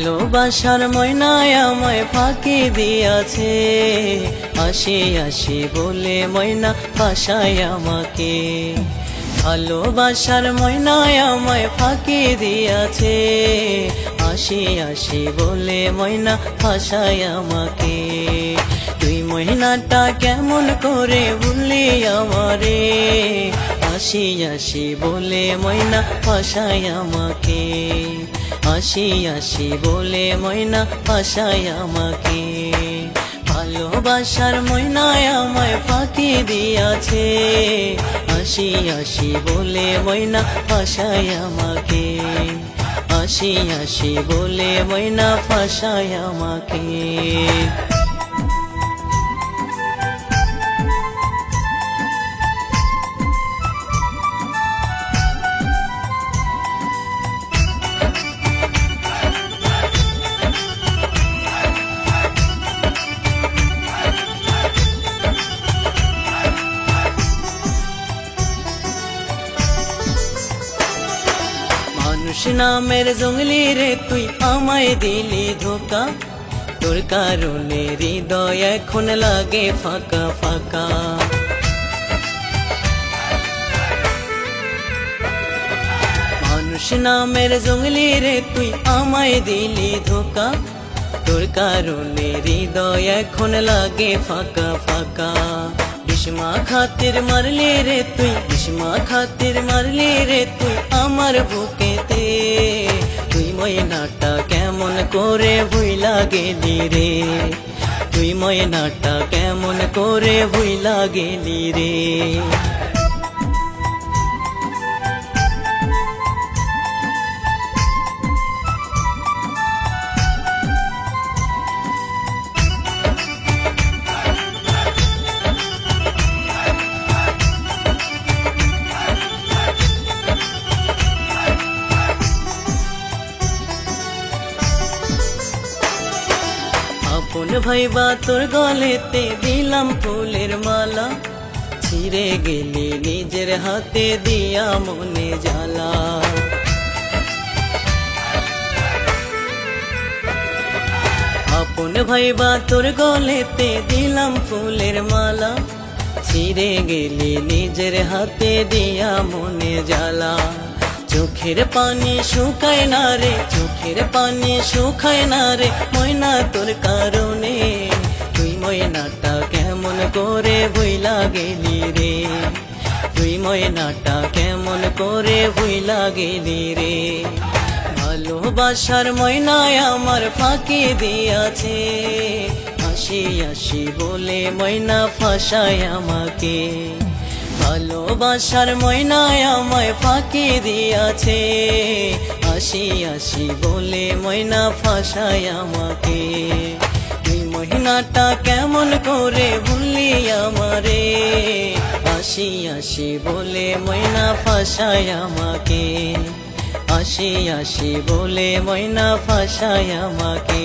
ভালোবাসার ময়নায় আমায় ফাঁকি দিয়াছে, আসি আসি বলে ময়না ফাঁসায় আমাকে। ভালোবাসার ময়নায় আমায় ফাঁকি দিয়াছে, আসি আসি বলে ময়না ফাঁসায় আমাকে। তুই ময়নাটা কেমন করে ভুলি আমারে, আসি আসি বলে ময়না ফাঁসায় আমাকে। আসি আসি বলে ময়না ফাঁসায় আমাকে। ভালোবাসার ময়নায় আমায় ফাঁকি দিয়াছে, আসি আসি বলে ময়না ফাঁসায় আমাকে। আসি আসি বলে ময়না ফাঁসায় আমাকে। মানুষ নামের জঙ্গলি রে তুই আমায় দিলি ধোকা, তোর কারণে হৃদয় এখন লাগে ফাঁকা ফাঁকা। মানুষ নামের জঙ্গলি রে তুই আমায় দিলি ধোকা, তোর কারণে হৃদয় এখন লাগে ফাঁকা ফাঁকা। বিস্মা খাতির মারলি রে তুই, বিস্মা খাতির মারলি রে তুই আমার বুকেতে। তুই ময়নাটা কেমন করে ভুইলা গেলি রে, তুই ময়নাটা কেমন করে ভুইলা গেলি রে। আপন ভাইবা তোর গলেতে দিলাম ফুলের মালা, ছিঁড়ে গেলি নিজের হাতে দিয়া মনে জ্বালা। আপন ভাইবা তোর গলেতে দিলাম ফুলের মালা, ছিঁড়ে গেলি নিজের হাতে দিয়া মনে জ্বালা। চোখের পানি শুকায় না রে, চোখের পানি শুকায় না রে ময়না তোর কারণে। তুই ময়নাটা কেমন করে ভুইলা গেলি রে, তুই ময়নাটা কেমন করে ভুইলা গেলি রে। ভালোবাসার ময়নায় আমার ফাঁকি দিয়াছে, আসি আসি বলে ময়না ফাঁসায় আমাকে। ভালোবাসার ময়নায় আমায় ফাঁকি দিয়াছে, আসি আসি বলে ময়না ফাঁসায় আমাকে। তুই ময়নাটা কেমন করে ভুললি আমারে, আসি আসি বলে ময়না ফাঁসায় আমাকে। আসি আসি বলে ময়না ফাঁসায় আমাকে।